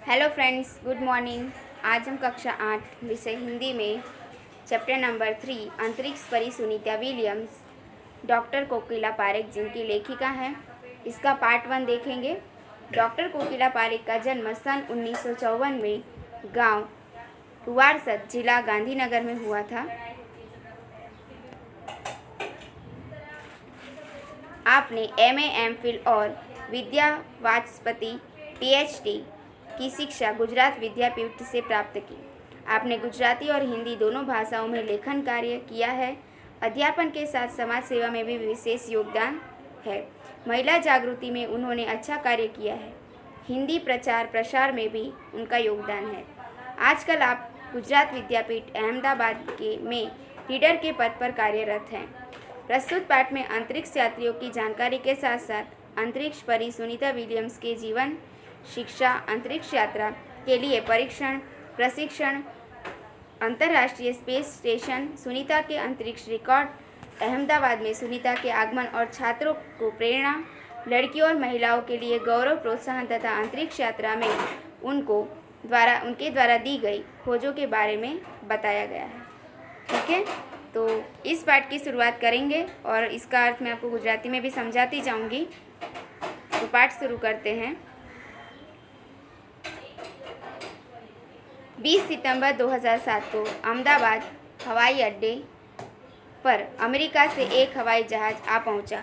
Hello friends, good morning. आज हम कक्षा 8 विषय हिंदी में चैप्टर नंबर 3 अंतरिक्ष परी सुनीता विलियम्स डॉक्टर कोकिला पारेख जिनकी लेखिका हैं, इसका पार्ट 1 देखेंगे। डॉक्टर कोकिला पारेख का जन्म सन 1954 में गांव कुवारसद जिला गांधीनगर में हुआ था। आपने एमए, एमफिल और विद्या वाचस्पति पीएचडी की शिक्षा गुजरात विद्यापीठ से प्राप्त की। आपने गुजराती और हिंदी दोनों भाषाओं में लेखन कार्य किया है। अध्यापन के साथ समाज सेवा में भी विशेष योगदान है। महिला जागृति में उन्होंने अच्छा कार्य किया है। हिंदी प्रचार प्रसार में भी उनका योगदान है। आजकल आप गुजरात विद्यापीठ अहमदाबाद में रीडर के पद पर कार्यरत हैं। प्रस्तुत पाठ में अंतरिक्ष यात्रियों की जानकारी के साथ साथ अंतरिक्ष परी सुनीता विलियम्स के जीवन, शिक्षा, अंतरिक्ष यात्रा के लिए परीक्षण, प्रशिक्षण, अंतर्राष्ट्रीय स्पेस स्टेशन, सुनीता के अंतरिक्ष रिकॉर्ड, अहमदाबाद में सुनीता के आगमन और छात्रों को प्रेरणा, लड़कियों और महिलाओं के लिए गौरव, प्रोत्साहन तथा अंतरिक्ष यात्रा में उनके द्वारा दी गई खोजों के बारे में बताया गया है। ठीक है, तो इस पाठ की शुरुआत करेंगे और इसका अर्थ मैं आपको गुजराती में भी समझाती जाऊंगी। तो पाठ शुरू करते हैं। 20 सितंबर 2007 को अहमदाबाद हवाई अड्डे पर अमेरिका से एक हवाई जहाज़ आ पहुंचा।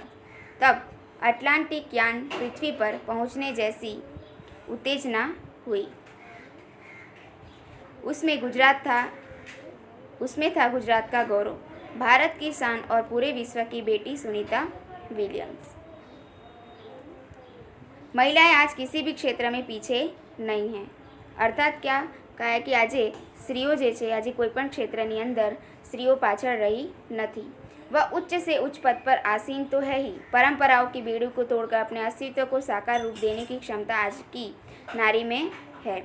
तब अटलांटिक यान पृथ्वी पर पहुंचने जैसी उत्तेजना हुई। उसमें था गुजरात का गौरव, भारत की शान और पूरे विश्व की बेटी सुनीता विलियम्स। महिलाएं आज किसी भी क्षेत्र में पीछे नहीं हैं। अर्थात क्या કહે કે આજે સ્ત્રીઓ જે છે આજે કોઈપણ ક્ષેત્રની અંદર સ્ત્રીઓ પાછળ રહી નથી। वह उच्च से उच्च पद पर आसीन तो है ही, परंपराओं की बेड़ू को तोड़कर अपने अस्तित्व को साकार रूप देने की क्षमता आज की नारी में है।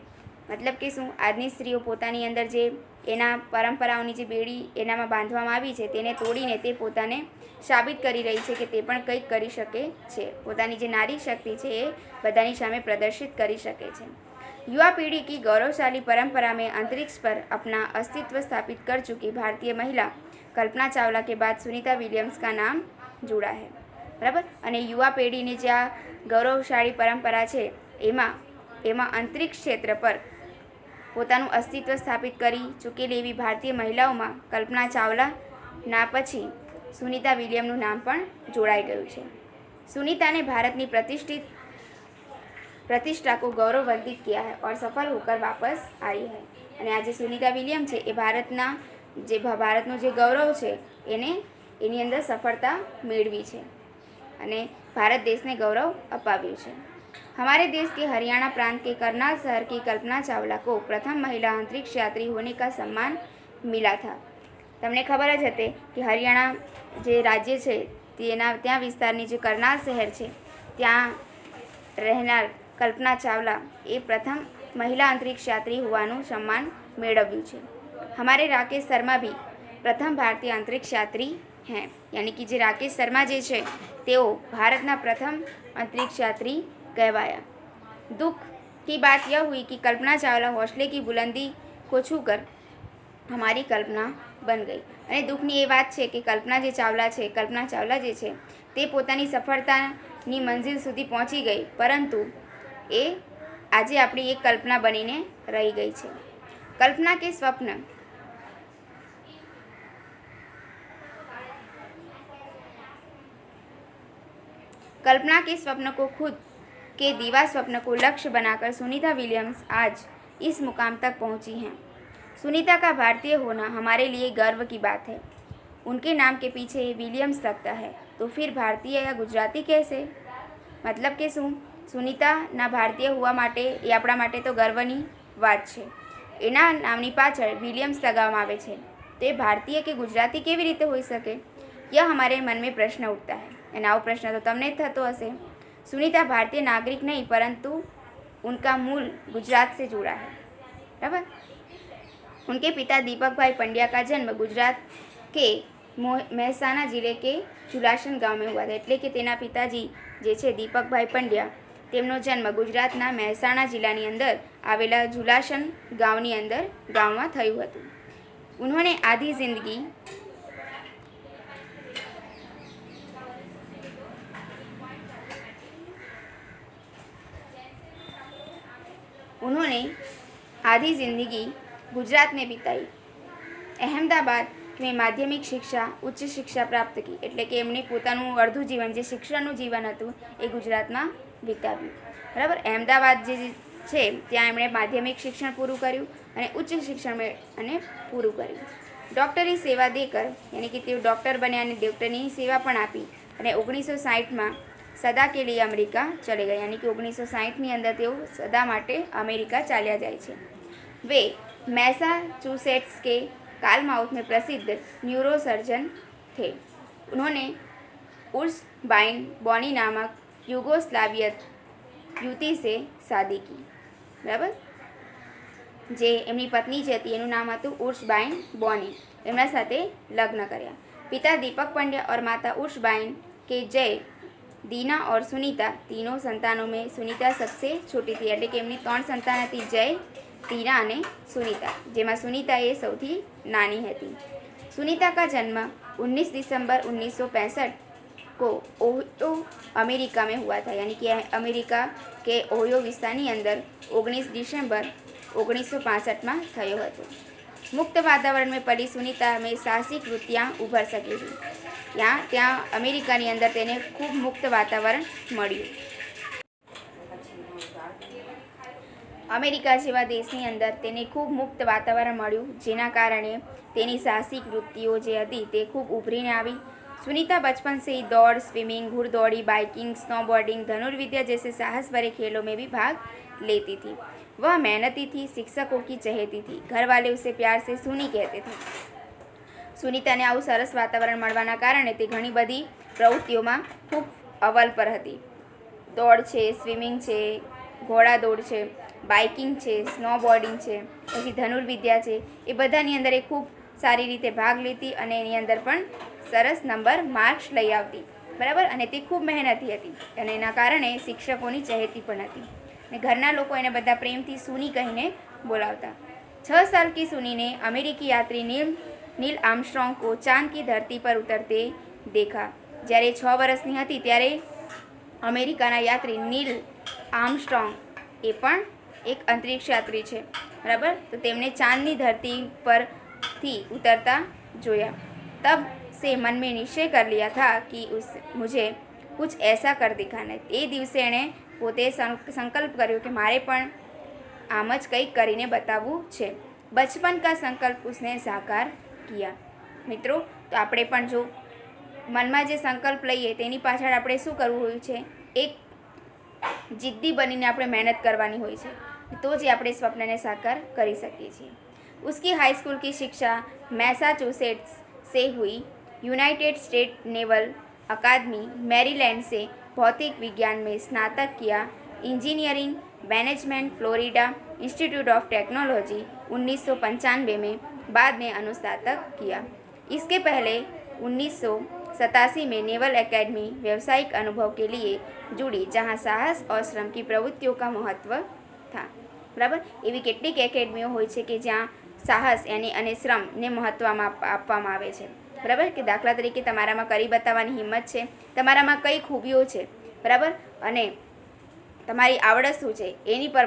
मतलब કે શું, આજની સ્ત્રીઓ પોતાની અંદર જે એના પરંપરાઓની જે બેડી એનામાં બાંધવામાં આવી છે તેને તોડીને તે પોતાને સાબિત કરી રહી છે કે તે પણ કંઈક કરી શકે છે। પોતાની જે નારી શક્તિ છે એ બધાની સામે પ્રદર્શિત કરી શકે છે। युवा पीढ़ी की गौरवशाली परंपरा में अंतरिक्ष पर अपना अस्तित्व स्थापित कर चुकी भारतीय महिला कल्पना चावला के बाद सुनीता विलियम्स का नाम जुड़ा है। बराबर। અને યુવા પેઢીની જે આ ગૌરવશાળી પરંપરા છે એમાં અંતરિક્ષ ક્ષેત્ર પર પોતાનું અસ્તિત્વ સ્થાપિત કરી ચૂકેલી એવી ભારતીય મહિલાઓમાં કલ્પના ચાવલાના પછી સુનીતા વિલિયમનું નામ પણ જોડાઈ ગયું છે। सुनीता भारतની प्रतिष्ठा को गौरववर्धित किया है और सफल होकर वापस आई है। અને આજે સુનીતા વિલિયમ છે એ ભારતનું જે ગૌરવ છે એની અંદર સફળતા મેળવી છે અને ભારત દેશને गौरव અપાવ્યું છે। हमारे देश के हरियाणा प्रांत के करनाल शहर की कल्पना चावला को प्रथम महिला अंतरिक्ष यात्री होने का सम्मान मिला था। તમને ખબર જ હશે કે હરિયાણા જે રાજ્ય છે ત્યાં વિસ્તારની જે કરનાલ શહેર છે ત્યાં રહેનાર कल्पना चावला ये प्रथम महिला अंतरिक्ष यात्री होવાનું सम्मान મેળવ્યું છે। हमारे राकेश शर्मा भी प्रथम भारतीय अंतरिक्ष यात्री हैं। यानी कि जे राकेश शर्मा जे છે તેઓ भारतना प्रथम अंतरिक्ष यात्री कहवाया। दुख की बात यह हुई कि कल्पना चावला हौसले की बुलंदी को छूकर हमारी कल्पना बन गई। અને દુઃખની એ વાત છે કે કલ્પના ચાવલા જે છે તે પોતાની સફળતાની મંજિલ સુધી પહોંચી ગઈ, પરંતુ એ આજે આપણી એક કલ્પના બનીને રહી ગઈ છે। कल्पना के स्वप्न को खुद के दीवा स्वप्न को लक्ष्य बनाकर सुनीता विलियम्स आज इस मुकाम तक पहुंची हैं। सुनीता का भारतीय होना हमारे लिए गर्व की बात है। उनके नाम के पीछे विलियम्स लगता है, तो फिर भारतीय या गुजराती कैसे? मतलब કે શું, સુનીતાના ભારતીય હોવા માટે એ આપણા માટે તો ગર્વની વાત છે। એના નામની પાછળ વિલિયમ્સ લગાવવામાં આવે છે, તો એ ભારતીય કે ગુજરાતી કેવી રીતે હોઈ શકે? यह हमारे मन में प्रश्न उठता है। અને આવો પ્રશ્ન તો તમને જ થતો હશે। सुनीता भारतीय नागरिक नहीं, परंतु उनका मूल गुजरात से जुड़ा है। बराबर। उनके पिता दीपक भाई पंड्या का जन्म गुजरात के મહેસાણા જિલ્લે કે ચુલાસન ગાંવ में हुआ था। એટલે કે તેના પિતાજી જે છે દીપકભાઈ પંડ્યા તેમનો જન્મ ગુજરાતના મહેસાણા જિલ્લાની અંદર આવેલા ઝુલાસન ગામમાં થયું હતું. ઉन्होंने आधी जिंदगी गुजरात में बिताई. अहमदाबाद में माध्यमिक शिक्षा उच्च शिक्षा प्राप्त की. એટલે કે એમણે પોતાનું અડધું જીવન જે શિક્ષણનું જીવન હતું એ ગુજરાતમાં વિતાવ્યું. બરાબર. અહેમદાબાદ જે છે ત્યાં એમણે માધ્યમિક શિક્ષણ પૂરું કર્યું અને ઉચ્ચ શિક્ષણ અને પૂરું કર્યું. ડૉક્ટરી સેવા દેકર યાની કે તેઓ ડૉક્ટર બન્યા અને ડૉક્ટરની સેવા પણ આપી અને 1960માં સદા કે લીએ અમેરિકા ચલે ગયા. યાની કે 1960ની અંદર તેઓ સદા માટે અમેરિકા ચાલ્યા જાય છે. वे मैसाचुसेट्स के कालमाउथ में प्रसिद्ध न्यूरोसर्जन थे. उन्होंने उर्सबाइन बोनी नामक युगोस्लावियत युवती से शादी की. બરાબર. જે એમની પત્ની જે હતી એનું નામ હતું ઉર્સબાइन બોની. એમના સાથે લગ્ન કર્યા. પિતા દીપક પંડ્યા और माता उर्सबाइन के जय दीना और सुनीता तीनों संतानों में सुनीता सबसे छोटी थी. એટલે કે એમની 3 સંતાન હતી, જય, टीना અને सुनीता, જેમાં सुनीता એ સૌથી નાની હતી. सुनीता का जन्म 19 दिसंबर 1965 को ओहियो अमेरिका में हुआ था. यानी कि अमेरिका के ओहियो विસ્તારની અંદર 19 दिसंबर 1965 में થયો હતો. मुक्त वातावरण में पली सुनीता में साहसिक वृत्तियाँ उभर सकी थी. ત્યાં અમેરિકાની અંદર તેને ખૂબ મુક્ત વાતાવરણ મળ્યું. અમેરિકા જેવા દેશની અંદર તેને ખૂબ મુક્ત વાતાવરણ મળ્યું, જેના કારણે તેની સાહસિક વૃત્તિઓ જે હતી તે ખૂબ ઉભરીને આવી. सुनीता बचपन से ही दौड़, स्विमिंग, घुड़दौड़ी, बाइकिंग, स्नोबोर्डिंग, धनुर्विद्या जैसे साहस भरे खेलों में भी भाग लेती थी. वह मेहनती थी, शिक्षकों की चहेती थी. घर वाले उसे प्यार से सुनी कहते थे. સુનીતાને આવું સરસ વાતાવરણ મળવાના કારણે તે ઘણી બધી પ્રવૃત્તિઓમાં ખૂબ અવ્વલ પર હતી. દોડ છે, સ્વિમિંગ છે, ઘોડાદોડ છે, બાઇકિંગ છે, સ્નોબોર્ડિંગ છે, પછી ધનુર્વિદ્યા છે, એ બધાની અંદર એ ખૂબ સારી રીતે ભાગ લેતી અને એની અંદર પણ સરસ નંબર માર્ક્સ લઈ આવતી. બરાબર. અને તે ખૂબ મહેનતી હતી અને એના કારણે શિક્ષકોની ચહેતી પણ હતી અને ઘરના લોકો એને બધા પ્રેમથી સુની કહીને બોલાવતા. 6 साल की सुनी ने अमेरिकी यात्री नील आर्मस्ट्रॉन्ग को चांद की धरती पर उतरते देखा. જ્યારે 6 વર્ષની હતી ત્યારે અમેરિકાના યાત્રી નીલ આર્મસ્ટ્રોંગ એ પણ એક અંતરિક્ષ યાત્રી છે. બરાબર. તો તેમને ચાંદની ધરતી પરથી ઉતરતા જોયા. તબ से मन में निश्चय कर लिया था कि मुझे कुछ ऐसा कर दिखाना. એ દિવસે એણે પોતે સંકલ્પ કર્યો કે મારે પણ આમ જ કંઈક કરીને બતાવવું છે. બચપન કા સંકલ્પ उसने સાકાર કિયા. મિત્રો, તો આપણે પણ જો મનમાં જે સંકલ્પ લઈએ તેની પાછળ આપણે શું કરવું હોય છે, એક જિદ્દી બનીને આપણે મહેનત કરવાની હોય છે, તો જ આપણે સ્વપ્નને સાકાર કરી શકીએ છીએ. उसकी हाई स्कूल की शिक्षा मैसाचुसेट्स से हुई. यूनाइटेड स्टेट नेवल अकादमी मैरीलैंड से भौतिक विज्ञान में स्नातक किया. Engineering management Florida institute of technology 1995 में बाद में अनुस्नातक किया. इसके पहले 1987 में नेवल एकेडमी व्यावसायिक अनुभव के लिए जुड़ी, जहां साहस और श्रम की प्रवृत्तियों का महत्व था. बराबर. એવી કેટલીક એકેડમીઓ હોય છે કે જ્યાં સાહસ અને શ્રમને મહત્વમાં આપવામાં આવે છે. બરાબર. કે દાખલા તરીકે તમારામાં કરી બતાવવાની હિંમત છે, તમારામાં કઈ ખૂબીઓ છે, બરાબર, અને તમારી આવડત શું છે એની પર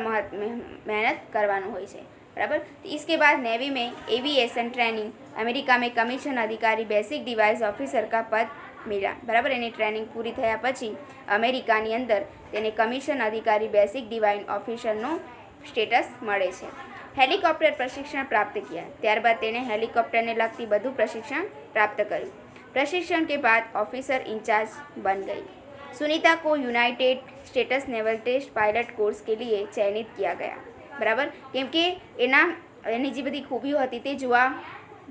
મહેનત કરવાનું હોય છે. बराबर. तो इसके बाद नेवी में एविएशन ट्रेनिंग, अमेरिका में कमीशन अधिकारी बेसिक डिवाइस ऑफिसर का पद मिला. बराबर. એની ટ્રેનિંગ પૂરી થયા પછી અમેરિકાની અંદર તેને કમિશન અધિકારી બેસિક ડિવાઇન ઓફિસરનો સ્ટેટસ મળે છે. હેલિકોપ્ટર પ્રશિક્ષણ પ્રાપ્ત किया. ત્યારબાદ તેણે હેલિકોપ્ટરને લગતી બધું પ્રશિક્ષણ પ્રાપ્ત કર્યું. प्रशिक्षण के बाद ऑफिसर इंचार्ज बन गई. सुनीता को United States naval test pilot course के लिए चयनित किया गया. બરાબર. કેમ કે એની જે બધી ખૂબીઓ હતી તે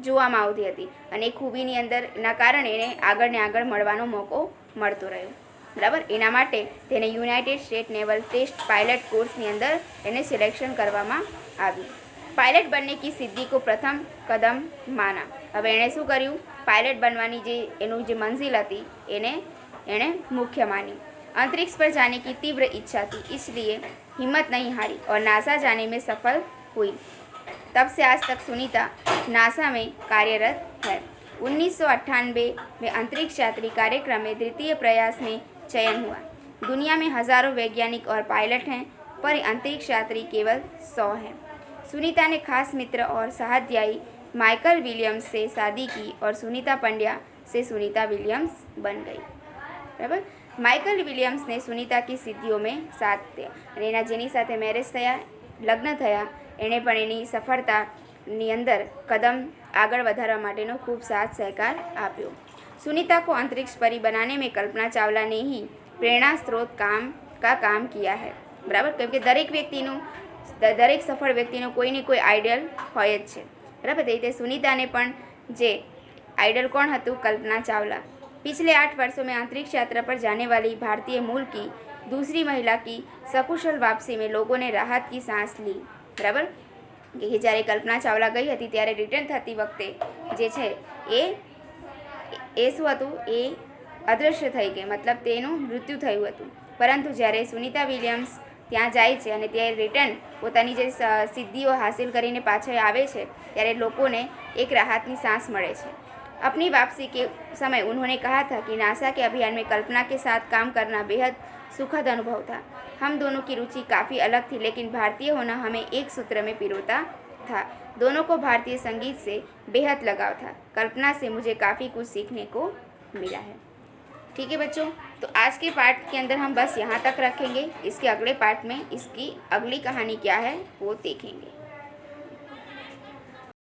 જોવામાં આવતી હતી અને એ ખૂબીની અંદર એના કારણે એને આગળ ને આગળ મળવાનો મોકો મળતો રહ્યો. બરાબર. એના માટે તેને United State naval test pilot કોર્સની અંદર એને સિલેક્શન કરવામાં આવ્યું. પાયલટ બનને કી સિદ્ધિ કો પ્રથમ કદમ માના. હવે એણે શું કર્યું, પાયલટ બનવાની જે એનું જે મંજિલ હતી એણે મુખ્ય માની. अंतरिक्ष पर जाने की तीव्र इच्छा थी, इसलिए हिम्मत नहीं हारी और नासा जाने में सफल हुई। तब से आज तक सुनीता नासा में कार्यरत है। 1998 में अंतरिक्ष यात्री कार्यक्रम में द्वितीय प्रयास में चयन हुआ। दुनिया में हजारों वैज्ञानिक और पायलट हैं, पर अंतरिक्ष यात्री केवल 100 हैं। सुनीता ने खास मित्र और सहाध्यायी माइकल विलियम्स से शादी की और सुनीता पंड्या से सुनीता विलियम्स बन गई। बराबर। માઇકલ વિલિયમ્સને સુનીતા સિદ્ધિઓ મેં સાથ થયા અને એના જેની સાથે મેરેજ થયા, લગ્ન થયા, એણે પણ એની સફળતાની અંદર કદમ આગળ વધારવા માટેનો ખૂબ સાથ સહકાર આપ્યો। सुनीता को अंतरिक्ष परी बनाने में कल्पना चावला ने ही प्रेरणा स्रोत काम किया है। બરાબર, કેમ કે દરેક સફળ વ્યક્તિનો કોઈને કોઈ આઈડિયલ હોય જ છે। બરાબર, તે રીતે સુનીતાને પણ જે आइडल कौन હતું? कल्पना चावला। पिछले 8 वर्षों में अंतरिक्ष यात्रा पर जाने वाली भारतीय मूल की दूसरी महिला की सकुशल वापसी में लोगों ने राहत की सांस ली। बराबर, કે જ્યારે કલ્પના ચાવલા ગઈ હતી ત્યારે રિટર્ન થતી વખતે જે છે એ શું હતું? એ અદૃશ્ય થઈ ગઈ, મતલબ તેનું મૃત્યુ થયું હતું। પરંતુ જ્યારે સુનીતા વિલિયમ્સ ત્યાં જાય છે અને તે રિટર્ન પોતાની જે સિદ્ધિઓ હાસિલ કરીને પાછળ આવે છે ત્યારે લોકોને એક રાહતની सांस મળે છે। अपनी वापसी के समय उन्होंने कहा था कि नासा के अभियान में कल्पना के साथ काम करना बेहद सुखद अनुभव था। हम दोनों की रुचि काफ़ी अलग थी, लेकिन भारतीय होना हमें एक सूत्र में पिरोता था। दोनों को भारतीय संगीत से बेहद लगाव था। कल्पना से मुझे काफ़ी कुछ सीखने को मिला है। ठीक है बच्चों, तो आज के पार्ट के अंदर हम बस यहाँ तक रखेंगे। इसके अगले पार्ट में इसकी अगली कहानी क्या है वो देखेंगे।